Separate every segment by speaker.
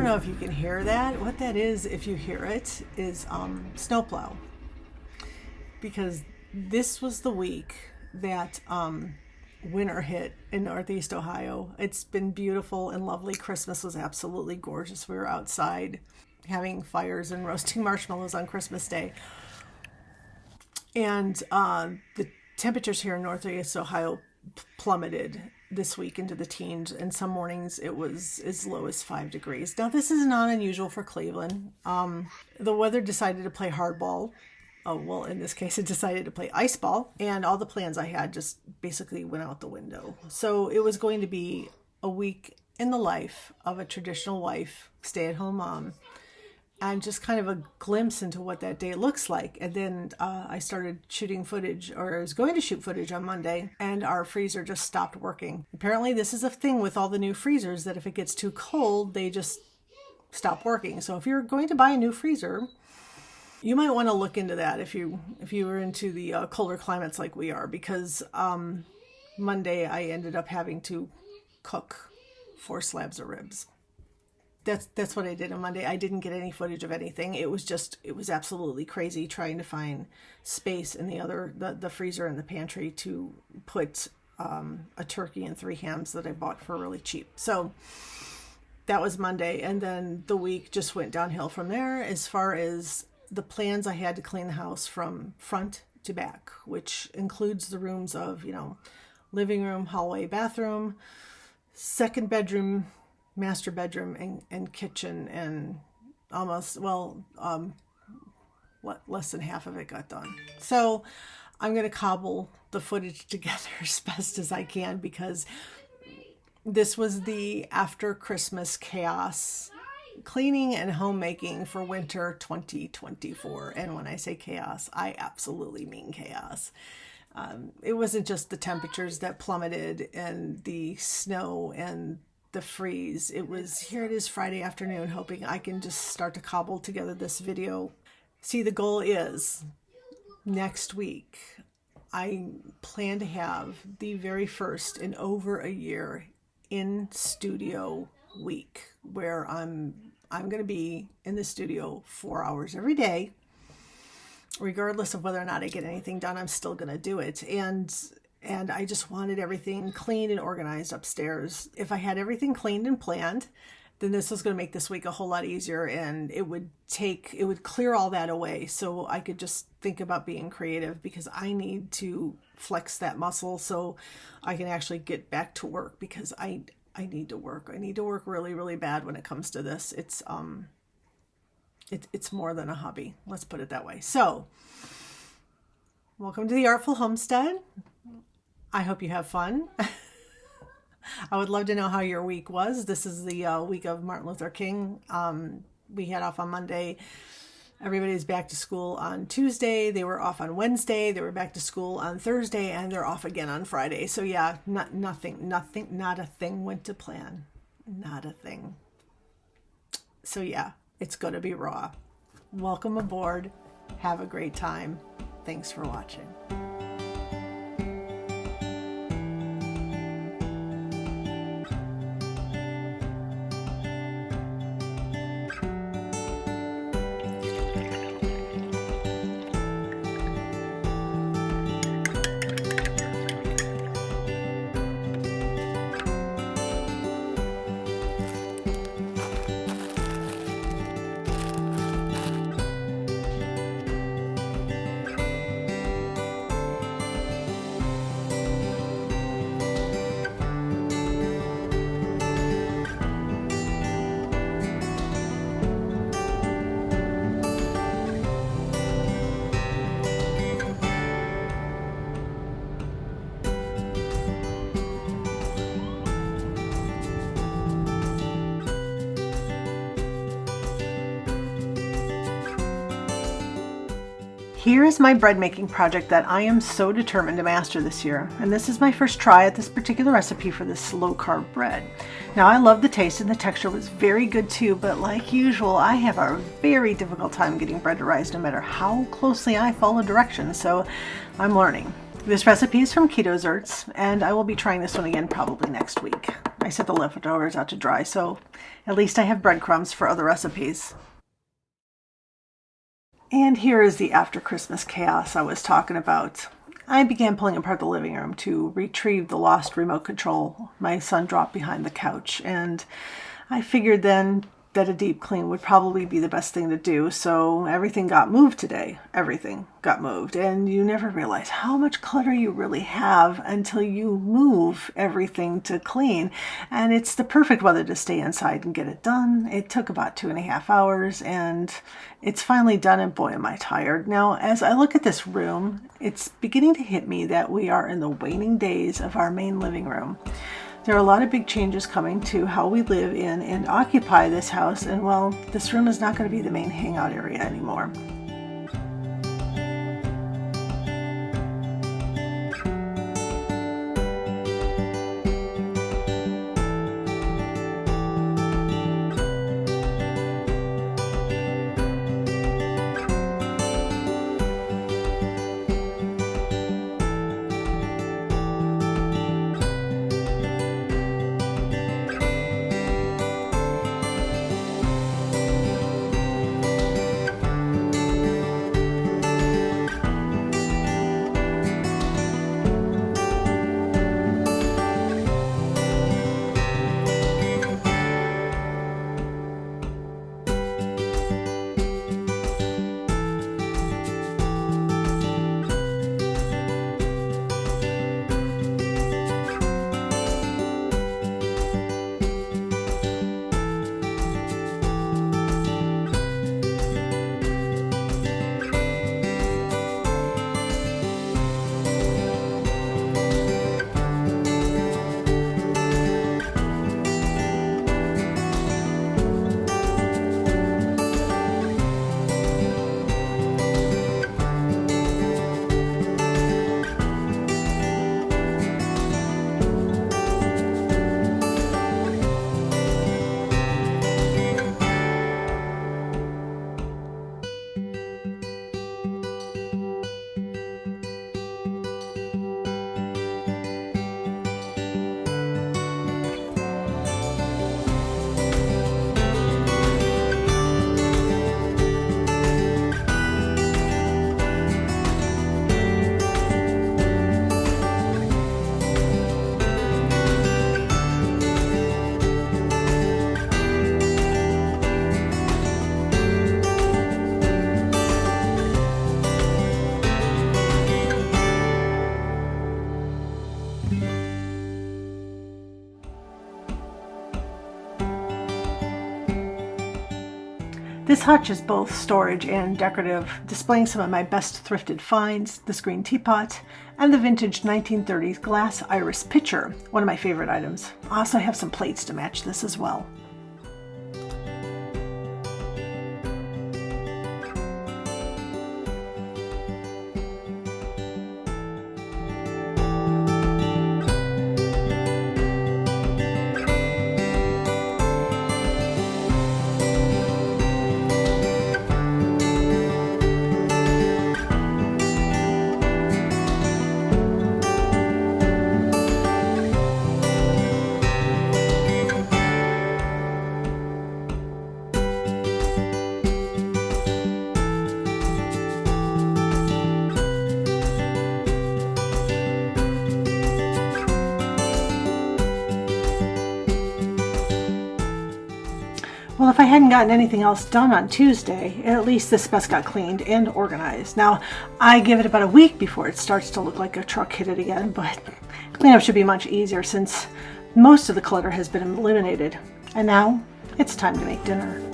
Speaker 1: know if you can hear that. What that is, if you hear it, is snowplow. Because this was the week that winter hit in Northeast Ohio. It's been beautiful and lovely. Christmas was absolutely gorgeous. We were outside having fires and roasting marshmallows on Christmas Day. And the temperatures here in Northeast Ohio plummeted this week into the teens, and some mornings it was as low as 5 degrees. Now, this is not unusual for Cleveland. The weather decided to play hardball. Oh, well, in this case, it decided to play ice ball, and all the plans I had just basically went out the window. So it was going to be a week in the life of a traditional wife, stay-at-home mom, and just kind of a glimpse into what that day looks like. And then I started shooting footage, or I was going to shoot footage on Monday, and our freezer just stopped working. Apparently this is a thing with all the new freezers, that if it gets too cold, they just stop working. So if you're going to buy a new freezer, you might want to look into that if you were into the colder climates like we are, because Monday I ended up having to cook 4 slabs of ribs. That's what I did on Monday. I didn't get any footage of anything. It was absolutely crazy trying to find space in the freezer and the pantry to put a turkey and 3 hams that I bought for really cheap. So that was Monday. And then the week just went downhill from there as far as the plans. I had to clean the house from front to back, which includes the rooms of, living room, hallway, bathroom, second bedroom, master bedroom, and kitchen, and less than half of it got done. So I'm going to cobble the footage together as best as I can, because this was the after Christmas chaos cleaning and homemaking for winter 2024. And when I say chaos, I absolutely mean chaos. It wasn't just the temperatures that plummeted and the snow and the freeze. It is Friday afternoon, hoping I can just start to cobble together this video. See, the goal is next week, I plan to have the very first in over a year in studio week, where I'm going to be in the studio 4 hours every day. Regardless of whether or not I get anything done, I'm still going to do it. And I just wanted everything clean and organized upstairs. If I had everything cleaned and planned, then this was going to make this week a whole lot easier, and it would clear all that away so I could just think about being creative, because I need to flex that muscle so I can actually get back to work, because I need to work. I need to work really, really bad when it comes to this. It's more than a hobby. Let's put it that way. So, welcome to the Artful Homestead. I hope you have fun. I would love to know how your week was. This is the week of Martin Luther King. We had off on Monday. Everybody's back to school on Tuesday. They were off on Wednesday. They were back to school on Thursday, and they're off again on Friday. So yeah, not a thing went to plan. Not a thing. So yeah, it's going to be raw. Welcome aboard. Have a great time. Thanks for watching. Here is my bread making project that I am so determined to master this year, and this is my first try at this particular recipe for this low carb bread. Now, I love the taste and the texture was very good too, but like usual, I have a very difficult time getting bread to rise no matter how closely I follow directions, so I'm learning. This recipe is from Keto Zerts, and I will be trying this one again probably next week. I set the leftovers out to dry, so at least I have breadcrumbs for other recipes. And here is the after Christmas chaos I was talking about. I began pulling apart the living room to retrieve the lost remote control my son dropped behind the couch, and I figured then that a deep clean would probably be the best thing to do, so everything got moved today. Everything got moved, and you never realize how much clutter you really have until you move everything to clean. And it's the perfect weather to stay inside and get it done. It took about 2.5 hours, and it's finally done, and boy am I tired. Now, as I look at this room, it's beginning to hit me that we are in the waning days of our main living room. There are a lot of big changes coming to how we live in and occupy this house, and well, this room is not going to be the main hangout area anymore. This hutch is both storage and decorative, displaying some of my best thrifted finds, this green teapot, and the vintage 1930s glass iris pitcher, one of my favorite items. I also have some plates to match this as well. Well, if I hadn't gotten anything else done on Tuesday, at least this mess got cleaned and organized. Now, I give it about a week before it starts to look like a truck hit it again, but cleanup should be much easier since most of the clutter has been eliminated. And now, it's time to make dinner.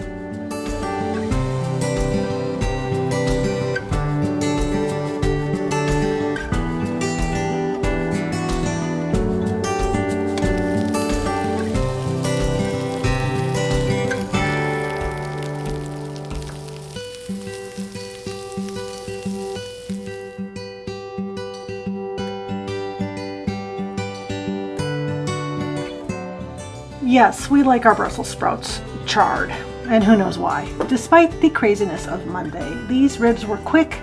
Speaker 1: Yes, we like our Brussels sprouts charred, and who knows why. Despite the craziness of Monday, these ribs were quick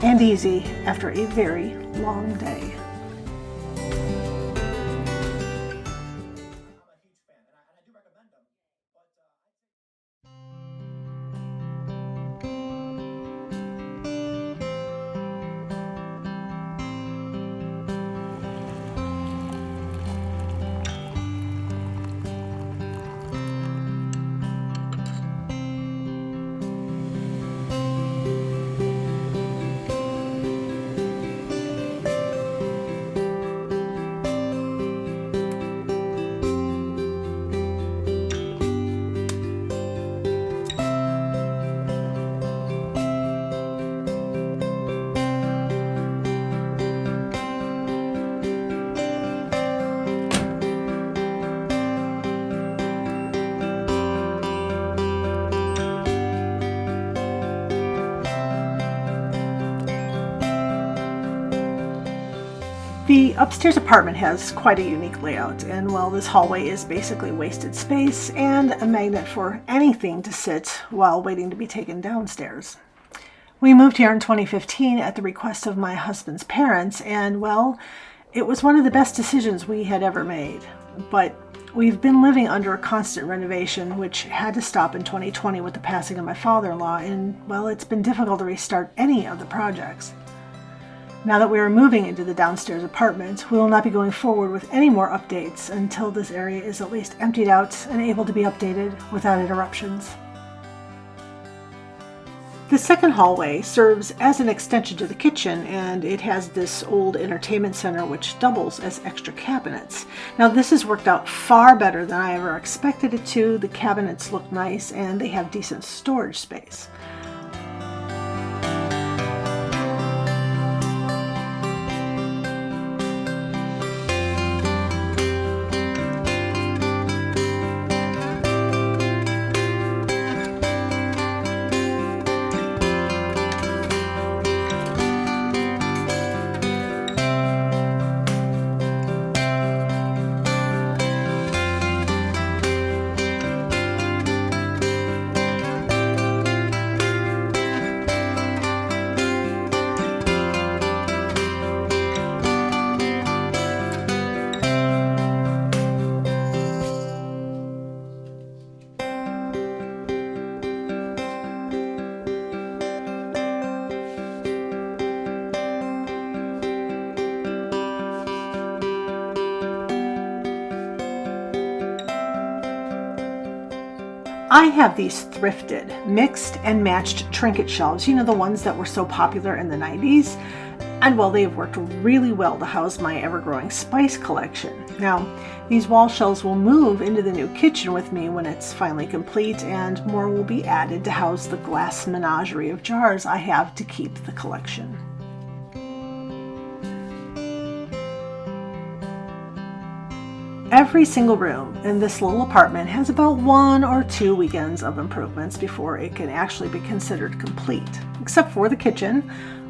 Speaker 1: and easy after a very long day. The upstairs apartment has quite a unique layout, and well, this hallway is basically wasted space and a magnet for anything to sit while waiting to be taken downstairs. We moved here in 2015 at the request of my husband's parents, and well, it was one of the best decisions we had ever made. But we've been living under a constant renovation, which had to stop in 2020 with the passing of my father-in-law, and well, it's been difficult to restart any of the projects. Now that we are moving into the downstairs apartment, we will not be going forward with any more updates until this area is at least emptied out and able to be updated without interruptions. The second hallway serves as an extension to the kitchen, and it has this old entertainment center which doubles as extra cabinets. Now this has worked out far better than I ever expected it to. The cabinets look nice and they have decent storage space. I have these thrifted, mixed and matched trinket shelves, you know, the ones that were so popular in the 90s. And well, they've worked really well to house my ever-growing spice collection. Now, these wall shelves will move into the new kitchen with me when it's finally complete, and more will be added to house the glass menagerie of jars I have to keep the collection. Every single room in this little apartment has about 1 or 2 weekends of improvements before it can actually be considered complete, except for the kitchen,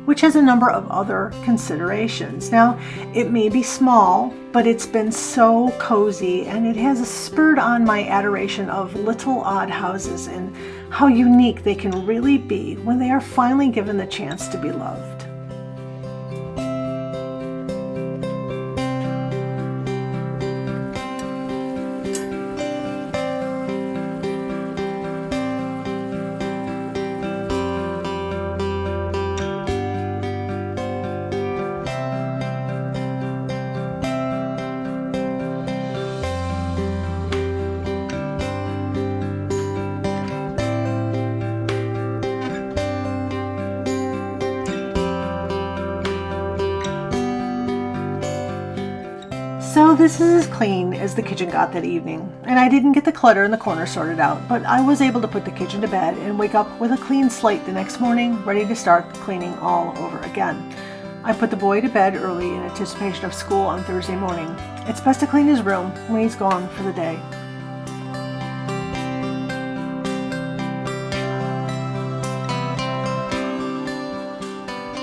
Speaker 1: which has a number of other considerations. Now, it may be small, but it's been so cozy, and it has spurred on my adoration of little odd houses and how unique they can really be when they are finally given the chance to be loved. So this is as clean as the kitchen got that evening, and I didn't get the clutter in the corner sorted out, but I was able to put the kitchen to bed and wake up with a clean slate the next morning, ready to start cleaning all over again. I put the boy to bed early in anticipation of school on Thursday morning. It's best to clean his room when he's gone for the day.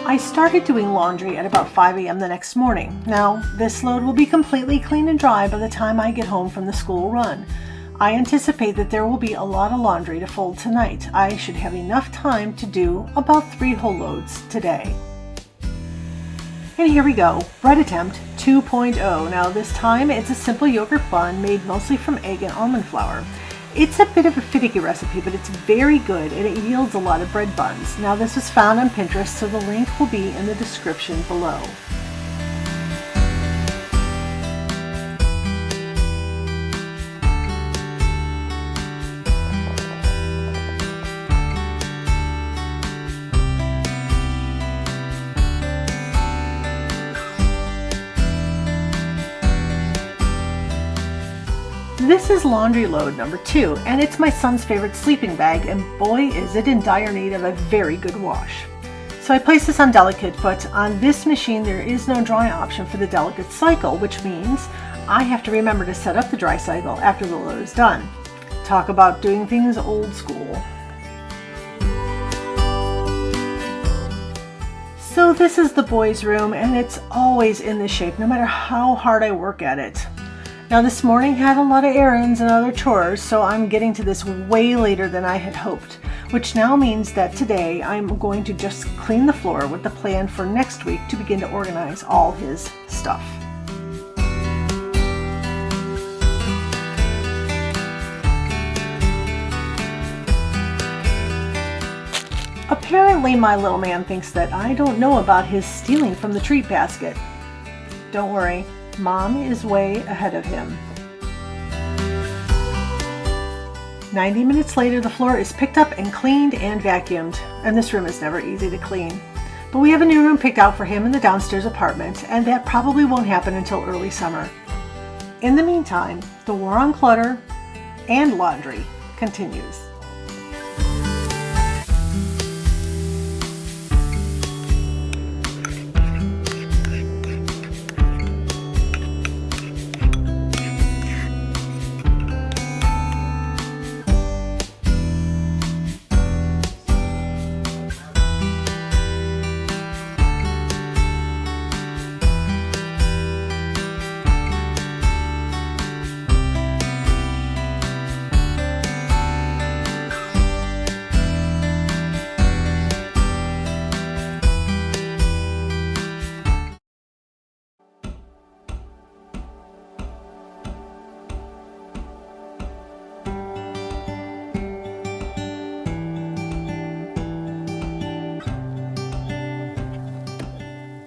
Speaker 1: I started doing laundry at about 5 a.m. the next morning. Now, this load will be completely clean and dry by the time I get home from the school run. I anticipate that there will be a lot of laundry to fold tonight. I should have enough time to do about 3 whole loads today. And here we go, bread attempt 2.0. Now this time it's a simple yogurt bun made mostly from egg and almond flour. It's a bit of a finicky recipe, but it's very good and it yields a lot of bread buns. Now this was found on Pinterest, so the link will be in the description below. This is laundry load number 2, and it's my son's favorite sleeping bag, and boy is it in dire need of a very good wash. So I place this on delicate, but on this machine there is no dry option for the delicate cycle, which means I have to remember to set up the dry cycle after the load is done. Talk about doing things old school. So this is the boys' room, and it's always in this shape, no matter how hard I work at it. Now this morning had a lot of errands and other chores, so I'm getting to this way later than I had hoped, which now means that today I'm going to just clean the floor with the plan for next week to begin to organize all his stuff. Apparently my little man thinks that I don't know about his stealing from the treat basket. Don't worry, Mom is way ahead of him. 90 minutes later, the floor is picked up and cleaned and vacuumed, and this room is never easy to clean. But we have a new room picked out for him in the downstairs apartment, and that probably won't happen until early summer. In the meantime, the war on clutter and laundry continues.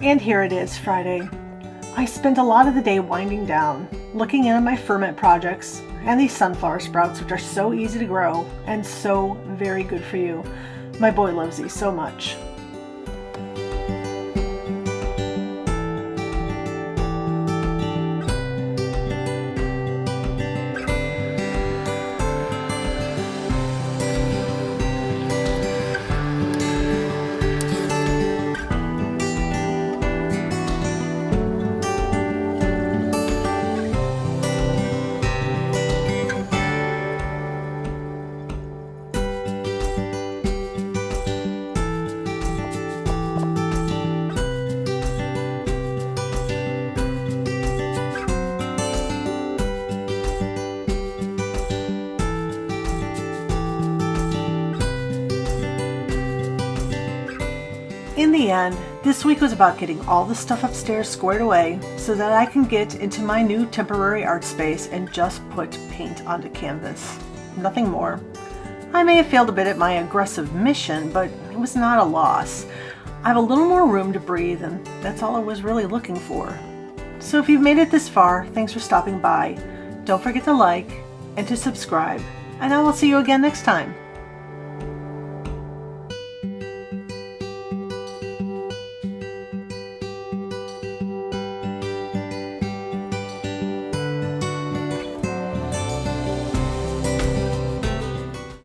Speaker 1: And here it is, Friday. I spent a lot of the day winding down, looking into my ferment projects and these sunflower sprouts, which are so easy to grow and so very good for you. My boy loves these so much. In the end, this week was about getting all the stuff upstairs squared away so that I can get into my new temporary art space and just put paint onto canvas. Nothing more. I may have failed a bit at my aggressive mission, but it was not a loss. I have a little more room to breathe, and that's all I was really looking for. So if you've made it this far, thanks for stopping by. Don't forget to like and to subscribe, and I will see you again next time.